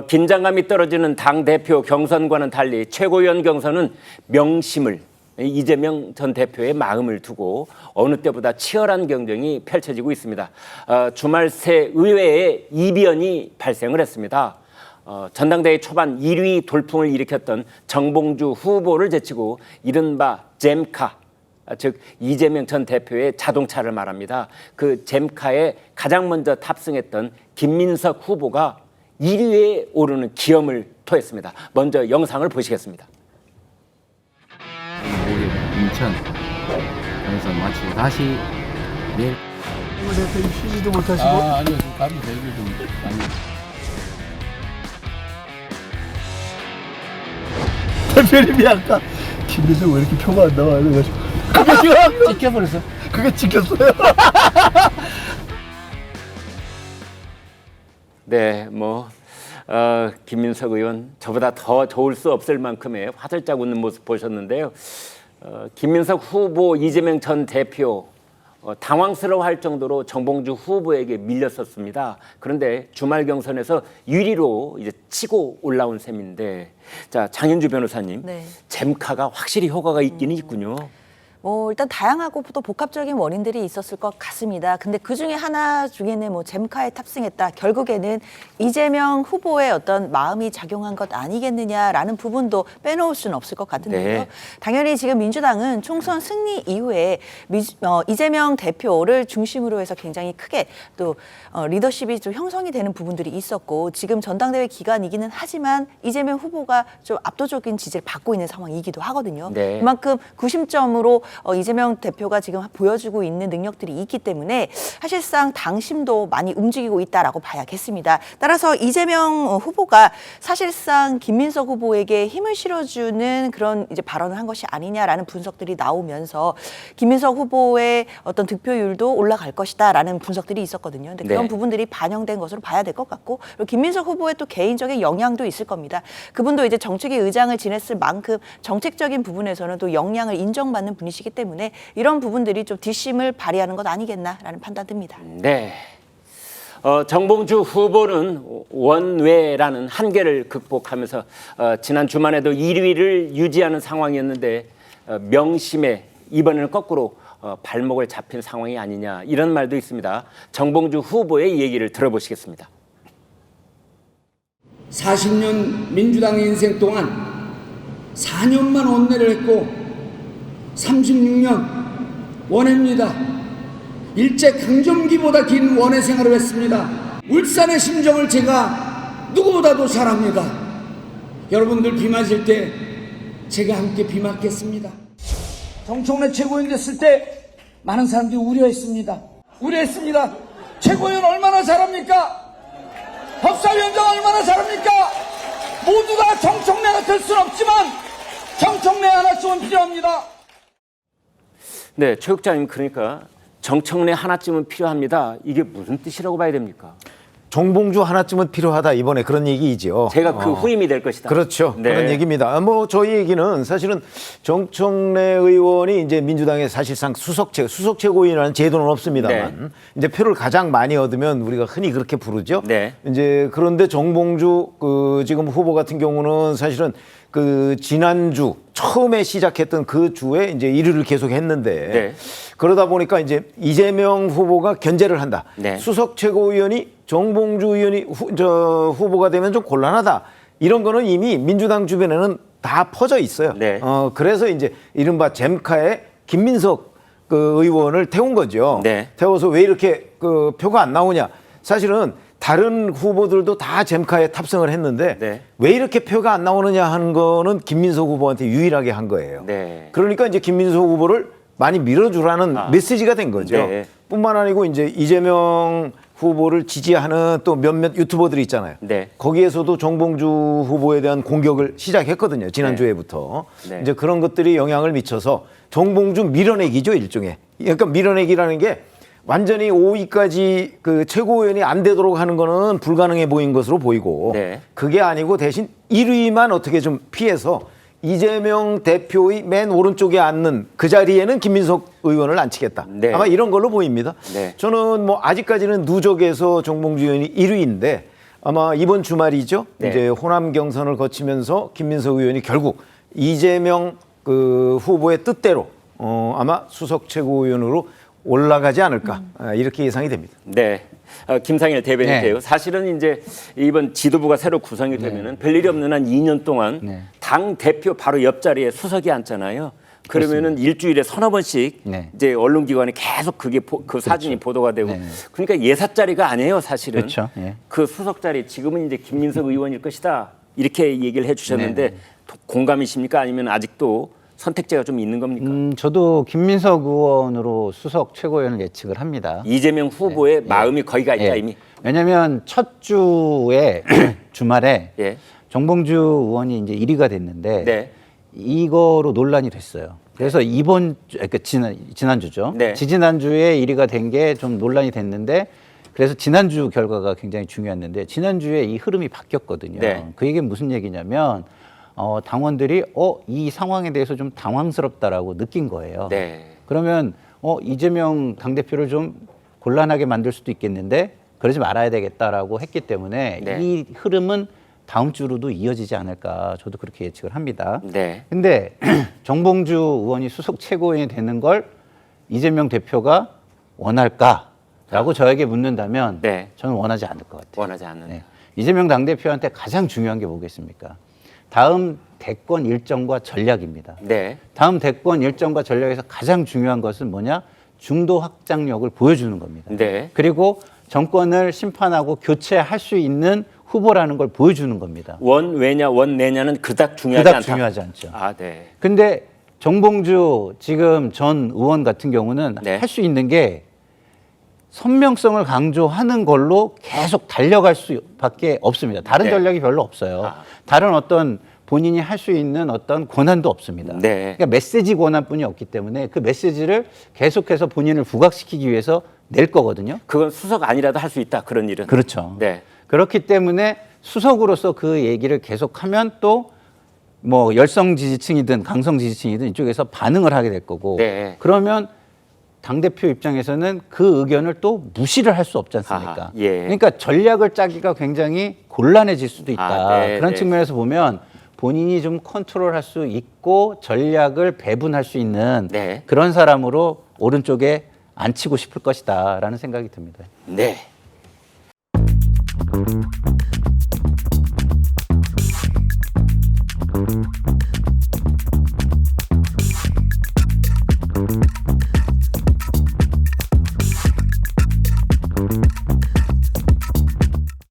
긴장감이 떨어지는 당대표 경선과는 달리 최고위원 경선은 명심을 이재명 전 대표의 마음을 두고 어느 때보다 치열한 경쟁이 펼쳐지고 있습니다. 주말 새 의회에 이변이 발생을 했습니다. 전당대회 초반 1위 돌풍을 일으켰던 정봉주 후보를 제치고 이른바 잼카, 즉 이재명 전 대표의 자동차를 말합니다. 그 잼카에 가장 먼저 탑승했던 김민석 후보가 1위에 오르는 기염을 토했습니다. 먼저 영상을 보시겠습니다. 오늘 인천 경선 마치고 다시 내일 대표 쉬지도 못하시고 아니요 좀 감기 대기 좀 많이 대표님이 아까 김민석 왜 이렇게 표가 안 나와 이래가지고 찍혀버렸어. 그게 찍혔어요. 네, 김민석 의원 저보다 더 좋을 수 없을 만큼의 화들짝 웃는 모습 보셨는데요. 김민석 후보, 이재명 전 대표 당황스러워할 정도로 정봉주 후보에게 밀렸었습니다. 그런데 주말 경선에서 유리로 이제 치고 올라온 셈인데, 자 장윤주 변호사님, 네. 잼카가 확실히 효과가 있기는 있군요. 일단 다양하고 또 복합적인 원인들이 있었을 것 같습니다. 근데 그 중에 하나 중에는 잼카에 탑승했다. 결국에는 이재명 후보의 어떤 마음이 작용한 것 아니겠느냐라는 부분도 빼놓을 수는 없을 것 같은데요. 네. 당연히 지금 민주당은 총선 승리 이후에 이재명 대표를 중심으로 해서 굉장히 크게 또 리더십이 좀 형성이 되는 부분들이 있었고, 지금 전당대회 기간이기는 하지만 이재명 후보가 좀 압도적인 지지를 받고 있는 상황이기도 하거든요. 네. 그만큼 구심점으로 이재명 대표가 지금 보여주고 있는 능력들이 있기 때문에 사실상 당심도 많이 움직이고 있다라고 봐야겠습니다. 따라서 이재명 후보가 사실상 김민석 후보에게 힘을 실어주는 그런 이제 발언을 한 것이 아니냐라는 분석들이 나오면서 김민석 후보의 어떤 득표율도 올라갈 것이다라는 분석들이 있었거든요. 근데 그런 네. 부분들이 반영된 것으로 봐야 될 것 같고, 그리고 김민석 후보의 또 개인적인 영향도 있을 겁니다. 그분도 이제 정책위 의장을 지냈을 만큼 정책적인 부분에서는 또 역량을 인정받는 분이시기 때문에 이런 부분들이 좀 뒷심을 발휘하는 것 아니겠나라는 판단 듭니다. 네. 정봉주 후보는 원외라는 한계를 극복하면서 지난 주말에도 1위를 유지하는 상황이었는데 명심에 이번에는 거꾸로 발목을 잡힌 상황이 아니냐, 이런 말도 있습니다. 정봉주 후보의 얘기를 들어보시겠습니다. 40년 민주당 인생 동안 4년만 원내를 했고 36년 원외입니다. 일제 강점기보다 긴 원외 생활을 했습니다. 울산의 심정을 제가 누구보다도 잘 압니다. 여러분들 비 맞을 때 제가 함께 비 맞겠습니다. 정청래 최고위원 됐을 때 많은 사람들이 우려했습니다. 최고위원 얼마나 잘합니까? 법사위원장 얼마나 잘합니까? 모두가 정청래가 될 수는 없지만 정청래 하나쯤은 필요합니다. 네, 최국장님, 그러니까 정청래 하나쯤은 필요합니다. 이게 무슨 뜻이라고 봐야 됩니까? 정봉주 하나쯤은 필요하다, 이번에 그런 얘기이죠. 제가 그 후임이 될 것이다. 그렇죠. 네. 그런 얘기입니다. 저희 얘기는 사실은 정청래 의원이 이제 민주당의 사실상 수석 최고위원이라는 제도는 없습니다만, 네. 이제 표를 가장 많이 얻으면 우리가 흔히 그렇게 부르죠. 네. 이제 그런데 정봉주 지금 후보 같은 경우는 사실은 지난주 처음에 시작했던 그 주에 이제 1위를 계속 했는데, 네. 그러다 보니까 이제 이재명 후보가 견제를 한다. 네. 수석 최고위원이 정봉주 의원이 후보가 되면 좀 곤란하다. 이런 거는 이미 민주당 주변에는 다 퍼져 있어요. 네. 그래서 이제 이른바 잼카에 김민석 의원을 태운 거죠. 네. 태워서 왜 이렇게 표가 안 나오냐. 사실은 다른 후보들도 다 잼카에 탑승을 했는데 네. 왜 이렇게 표가 안 나오느냐 하는 거는 김민석 후보한테 유일하게 한 거예요. 네. 그러니까 이제 김민석 후보를 많이 밀어주라는 메시지가 된 거죠. 네. 뿐만 아니고 이제 이재명 후보를 지지하는 또 몇몇 유튜버들이 있잖아요. 네. 거기에서도 정봉주 후보에 대한 공격을 시작했거든요. 지난주에부터. 네. 이제 그런 것들이 영향을 미쳐서 정봉주 밀어내기죠, 일종의. 그러니까 밀어내기라는 게 완전히 5위까지 최고위원이 안 되도록 하는 거는 불가능해 보인 것으로 보이고, 네. 그게 아니고 대신 1위만 어떻게 좀 피해서 이재명 대표의 맨 오른쪽에 앉는 그 자리에는 김민석 의원을 앉히겠다. 네. 아마 이런 걸로 보입니다. 네. 저는 아직까지는 누적에서 정봉주 의원이 1위인데 아마 이번 주말이죠. 네. 이제 호남 경선을 거치면서 김민석 의원이 결국 이재명 그 후보의 뜻대로 아마 수석 최고위원으로 올라가지 않을까 이렇게 예상이 됩니다. 네. 김상일 대변인인데요. 사실은 이제 이번 지도부가 새로 구성이 되면은 별일이 없는 한 2년 동안 당 대표 바로 옆자리에 수석이 앉잖아요. 그러면은 일주일에 서너 번씩 이제 언론기관에 계속 그게 그 사진이 보도가 되고 그러니까 예사 자리가 아니에요, 사실은. 그렇죠. 예. 그 수석 자리 지금은 이제 김민석 의원일 것이다 이렇게 얘기를 해주셨는데 공감이십니까? 아니면 아직도 선택제가 좀 있는 겁니까? 저도 김민석 의원으로 수석 최고위원을 예측을 합니다. 이재명 후보의 마음이 거기 가 있다 예. 이미. 왜냐하면 첫 주에 주말에 예. 정봉주 의원이 이제 1위가 됐는데 네. 이거로 논란이 됐어요. 그래서 이번 주, 그러니까 지난주죠. 네. 지난주에 1위가 된 게 좀 논란이 됐는데 그래서 지난주 결과가 굉장히 중요했는데 지난주에 이 흐름이 바뀌었거든요. 네. 그 얘기는 무슨 얘기냐면 당원들이 이 상황에 대해서 좀 당황스럽다라고 느낀 거예요. 네. 그러면 이재명 당대표를 좀 곤란하게 만들 수도 있겠는데 그러지 말아야 되겠다라고 했기 때문에 네. 이 흐름은 다음 주로도 이어지지 않을까 저도 그렇게 예측을 합니다. 네. 근데 정봉주 의원이 수석 최고위원이 되는 걸 이재명 대표가 원할까라고 저에게 묻는다면 네. 저는 원하지 않을 것 같아요. 원하지 않는. 네. 이재명 당대표한테 가장 중요한 게 뭐겠습니까? 다음 대권 일정과 전략입니다. 네. 다음 대권 일정과 전략에서 가장 중요한 것은 뭐냐? 중도 확장력을 보여주는 겁니다. 네. 그리고 정권을 심판하고 교체할 수 있는 후보라는 걸 보여주는 겁니다. 원외냐 원내냐는 그닥 중요하지 그닥 않다. 중요하지 않죠. 아, 네. 근데 정봉주 지금 전 의원 같은 경우는 네. 할 수 있는 게 선명성을 강조하는 걸로 계속 달려갈 수밖에 없습니다. 다른 네. 전략이 별로 없어요. 아. 다른 어떤 본인이 할 수 있는 어떤 권한도 없습니다. 네. 그러니까 메시지 권한뿐이 없기 때문에 그 메시지를 계속해서 본인을 부각시키기 위해서 낼 거거든요. 그건 수석 아니라도 할 수 있다. 그런 일은. 그렇죠. 네. 그렇기 때문에 수석으로서 그 얘기를 계속하면 또 뭐 열성 지지층이든 강성 지지층이든 이쪽에서 반응을 하게 될 거고 네. 그러면 당대표 입장에서는 그 의견을 또 무시를 할 수 없지 않습니까? 아하, 예. 그러니까 전략을 짜기가 굉장히 곤란해질 수도 있다. 아, 네, 그런 네. 측면에서 보면 본인이 좀 컨트롤할 수 있고 전략을 배분할 수 있는 네. 그런 사람으로 오른쪽에 앉히고 싶을 것이다라는 생각이 듭니다. 네.